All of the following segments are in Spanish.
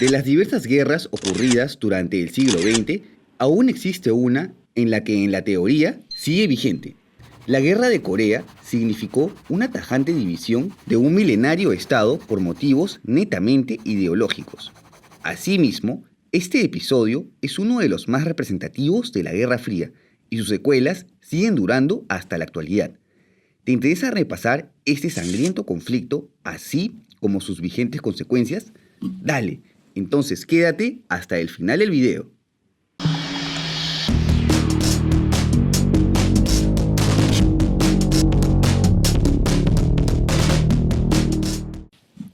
De las diversas guerras ocurridas durante el siglo XX, aún existe una en la que en la teoría sigue vigente. La Guerra de Corea significó una tajante división de un milenario estado por motivos netamente ideológicos. Asimismo, este episodio es uno de los más representativos de la Guerra Fría y sus secuelas siguen durando hasta la actualidad. ¿Te interesa repasar este sangriento conflicto, así como sus vigentes consecuencias? Dale, entonces quédate hasta el final del video.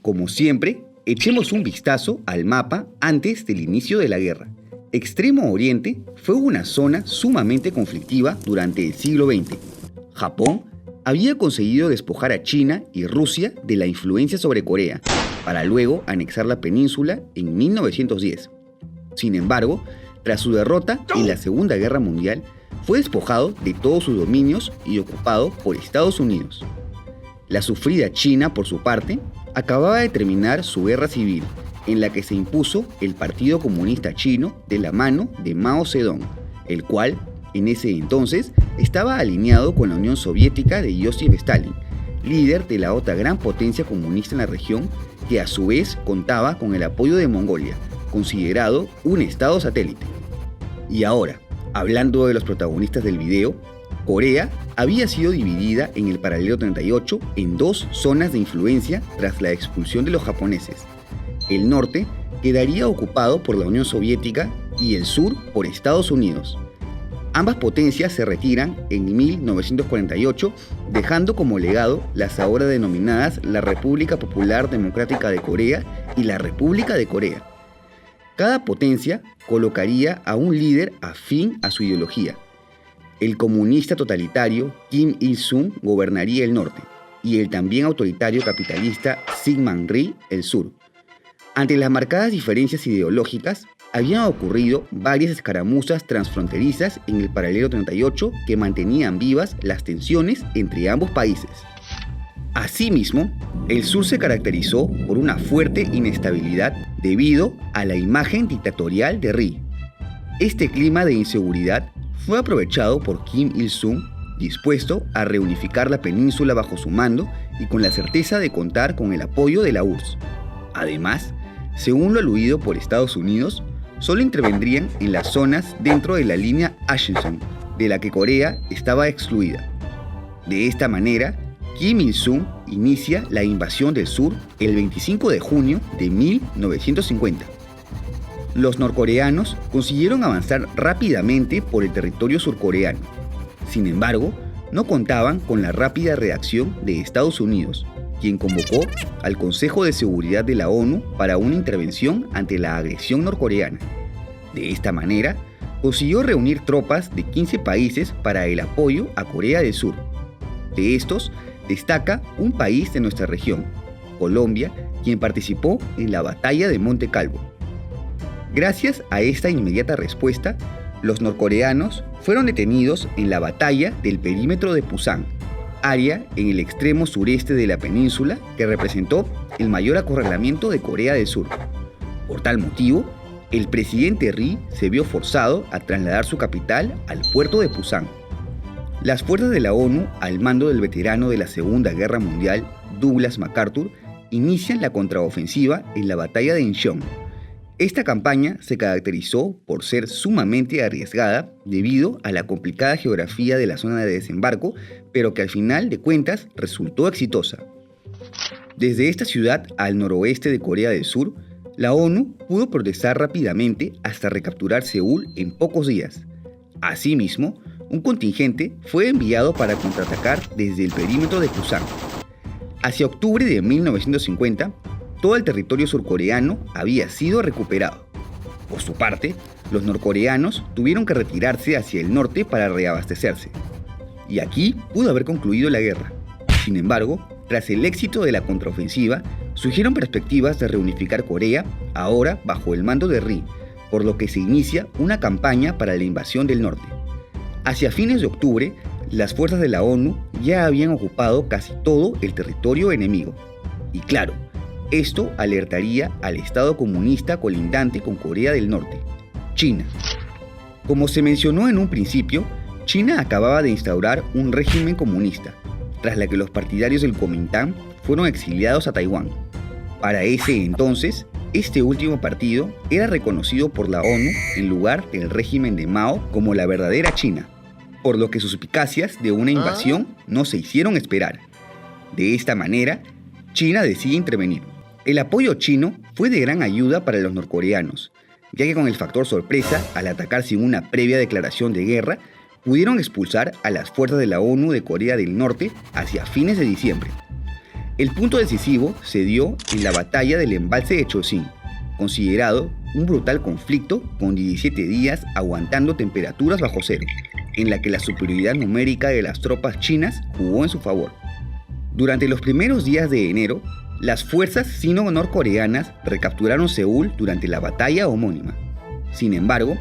Como siempre, echemos un vistazo al mapa antes del inicio de la guerra. Extremo Oriente fue una zona sumamente conflictiva durante el siglo XX. Japón había conseguido despojar a China y Rusia de la influencia sobre Corea, para luego anexar la península en 1910. Sin embargo, tras su derrota en la Segunda Guerra Mundial, fue despojado de todos sus dominios y ocupado por Estados Unidos. La sufrida China, por su parte, acababa de terminar su guerra civil, en la que se impuso el Partido Comunista Chino de la mano de Mao Zedong, el cual, en ese entonces, estaba alineado con la Unión Soviética de Joseph Stalin, líder de la otra gran potencia comunista en la región, que a su vez contaba con el apoyo de Mongolia, considerado un estado satélite. Y ahora, hablando de los protagonistas del video, Corea había sido dividida en el paralelo 38 en dos zonas de influencia tras la expulsión de los japoneses. El norte quedaría ocupado por la Unión Soviética y el sur por Estados Unidos. Ambas potencias se retiran en 1948, dejando como legado las ahora denominadas la República Popular Democrática de Corea y la República de Corea. Cada potencia colocaría a un líder afín a su ideología. El comunista totalitario Kim Il-sung gobernaría el norte y el también autoritario capitalista Syngman Rhee el sur. Ante las marcadas diferencias ideológicas, habían ocurrido varias escaramuzas transfronterizas en el paralelo 38 que mantenían vivas las tensiones entre ambos países. Asimismo, el sur se caracterizó por una fuerte inestabilidad debido a la imagen dictatorial de Rhee. Este clima de inseguridad fue aprovechado por Kim Il-sung, dispuesto a reunificar la península bajo su mando y con la certeza de contar con el apoyo de la URSS. Además, según lo aludido por Estados Unidos, solo intervendrían en las zonas dentro de la línea Hutchinson, de la que Corea estaba excluida. De esta manera, Kim Il-sung inicia la invasión del sur el 25 de junio de 1950. Los norcoreanos consiguieron avanzar rápidamente por el territorio surcoreano. Sin embargo, no contaban con la rápida reacción de Estados Unidos, quien convocó al Consejo de Seguridad de la ONU para una intervención ante la agresión norcoreana. De esta manera, consiguió reunir tropas de 15 países para el apoyo a Corea del Sur. De estos, destaca un país de nuestra región, Colombia, quien participó en la batalla de Monte Calvo. Gracias a esta inmediata respuesta, los norcoreanos fueron detenidos en la batalla del perímetro de Pusan, área en el extremo sureste de la península que representó el mayor acorralamiento de Corea del Sur. Por tal motivo, el presidente Rhee se vio forzado a trasladar su capital al puerto de Pusan. Las fuerzas de la ONU, al mando del veterano de la Segunda Guerra Mundial, Douglas MacArthur, inician la contraofensiva en la batalla de Incheon. Esta campaña se caracterizó por ser sumamente arriesgada debido a la complicada geografía de la zona de desembarco, pero que al final de cuentas resultó exitosa. Desde esta ciudad al noroeste de Corea del Sur, la ONU pudo progresar rápidamente hasta recapturar Seúl en pocos días. Asimismo, un contingente fue enviado para contraatacar desde el perímetro de Pusan. Hacia octubre de 1950, todo el territorio surcoreano había sido recuperado. Por su parte, los norcoreanos tuvieron que retirarse hacia el norte para reabastecerse. Y aquí pudo haber concluido la guerra. Sin embargo, tras el éxito de la contraofensiva, surgieron perspectivas de reunificar Corea, ahora bajo el mando de Rhee, por lo que se inicia una campaña para la invasión del norte. Hacia fines de octubre, las fuerzas de la ONU ya habían ocupado casi todo el territorio enemigo. Y claro, Esto alertaría al Estado comunista colindante con Corea del Norte, China. Como se mencionó en un principio, China acababa de instaurar un régimen comunista, tras la que los partidarios del Kuomintang fueron exiliados a Taiwán. Para ese entonces, este último partido era reconocido por la ONU en lugar del régimen de Mao como la verdadera China, por lo que sus suspicacias de una invasión no se hicieron esperar. De esta manera, China decide intervenir. El apoyo chino fue de gran ayuda para los norcoreanos, ya que con el factor sorpresa, al atacar sin una previa declaración de guerra, pudieron expulsar a las fuerzas de la ONU de Corea del Norte hacia fines de diciembre. El punto decisivo se dio en la batalla del embalse de Chosin, considerado un brutal conflicto con 17 días aguantando temperaturas bajo cero, en la que la superioridad numérica de las tropas chinas jugó en su favor. Durante los primeros días de enero, las fuerzas sino-norcoreanas recapturaron Seúl durante la batalla homónima. Sin embargo,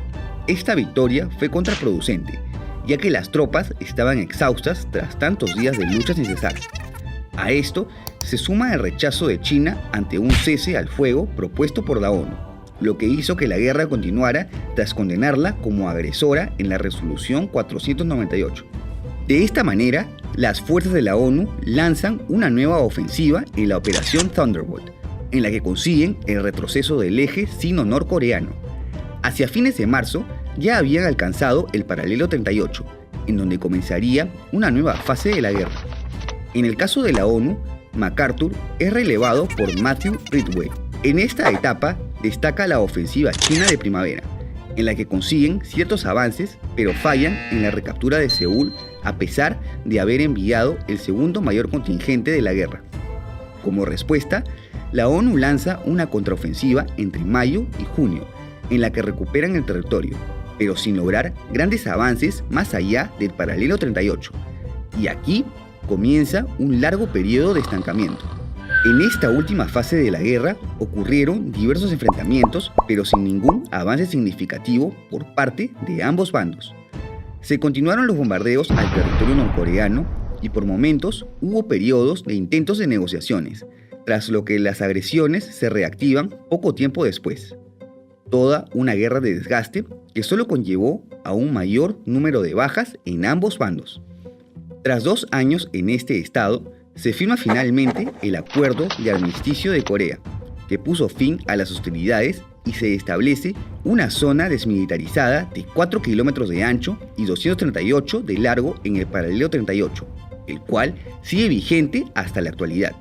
esta victoria fue contraproducente, ya que las tropas estaban exhaustas tras tantos días de lucha sin cesar. A esto se suma el rechazo de China ante un cese al fuego propuesto por la ONU, lo que hizo que la guerra continuara tras condenarla como agresora en la Resolución 498. De esta manera, las fuerzas de la ONU lanzan una nueva ofensiva en la Operación Thunderbolt, en la que consiguen el retroceso del eje sino-norcoreano. Hacia fines de marzo, ya habían alcanzado el paralelo 38, en donde comenzaría una nueva fase de la guerra. En el caso de la ONU, MacArthur es relevado por Matthew Ridgway. En esta etapa destaca la ofensiva china de primavera, en la que consiguen ciertos avances, pero fallan en la recaptura de Seúl a pesar de haber enviado el segundo mayor contingente de la guerra. Como respuesta, la ONU lanza una contraofensiva entre mayo y junio, en la que recuperan el territorio, pero sin lograr grandes avances más allá del paralelo 38. Y aquí comienza un largo periodo de estancamiento. En esta última fase de la guerra ocurrieron diversos enfrentamientos, pero sin ningún avance significativo por parte de ambos bandos. Se continuaron los bombardeos al territorio norcoreano y por momentos hubo periodos de intentos de negociaciones, tras lo que las agresiones se reactivan poco tiempo después. Toda una guerra de desgaste que solo conllevó a un mayor número de bajas en ambos bandos. Tras 2 años en este estado, se firma finalmente el Acuerdo de Armisticio de Corea, que puso fin a las hostilidades y se establece una zona desmilitarizada de 4 kilómetros de ancho y 238 de largo en el paralelo 38, el cual sigue vigente hasta la actualidad.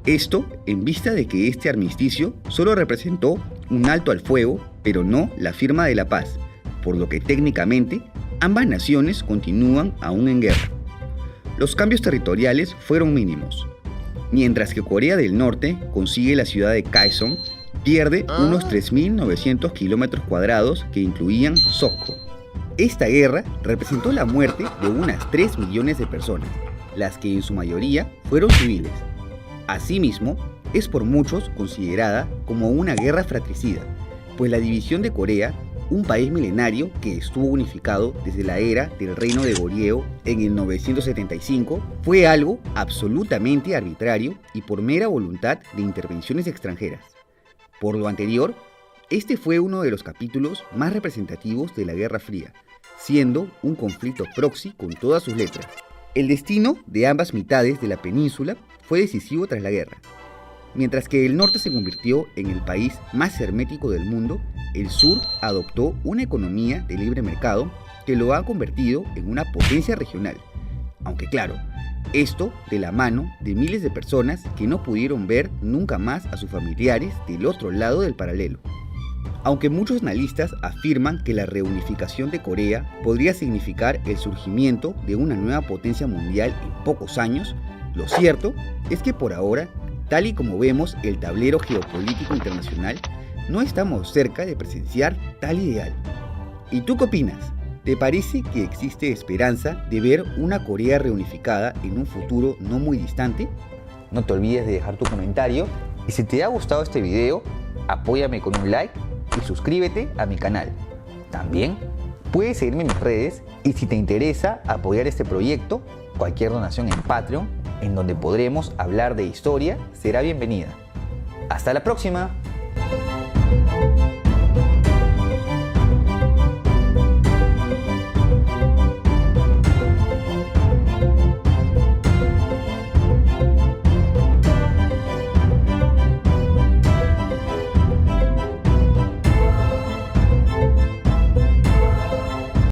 Esto en vista de que este armisticio solo representó un alto al fuego, pero no la firma de la paz, por lo que técnicamente ambas naciones continúan aún en guerra. Los cambios territoriales fueron mínimos. Mientras que Corea del Norte consigue la ciudad de Kaesong, pierde unos 3.900 kilómetros cuadrados que incluían Sokcho. Esta guerra representó la muerte de unas 3 millones de personas, las que en su mayoría fueron civiles. Asimismo, es por muchos considerada como una guerra fratricida, pues la división de Corea, un país milenario que estuvo unificado desde la era del reino de Goryeo en el 975, fue algo absolutamente arbitrario y por mera voluntad de intervenciones extranjeras. Por lo anterior, este fue uno de los capítulos más representativos de la Guerra Fría, siendo un conflicto proxy con todas sus letras. El destino de ambas mitades de la península fue decisivo tras la guerra. Mientras que el norte se convirtió en el país más hermético del mundo, el sur adoptó una economía de libre mercado que lo ha convertido en una potencia regional. Aunque claro, esto de la mano de miles de personas que no pudieron ver nunca más a sus familiares del otro lado del paralelo. Aunque muchos analistas afirman que la reunificación de Corea podría significar el surgimiento de una nueva potencia mundial en pocos años, lo cierto es que por ahora, tal y como vemos el tablero geopolítico internacional, no estamos cerca de presenciar tal ideal. ¿Y tú qué opinas? ¿Te parece que existe esperanza de ver una Corea reunificada en un futuro no muy distante? No te olvides de dejar tu comentario y si te ha gustado este video, apóyame con un like y suscríbete a mi canal. También puedes seguirme en mis redes y si te interesa apoyar este proyecto, cualquier donación en Patreon, en donde podremos hablar de historia, será bienvenida. Hasta la próxima.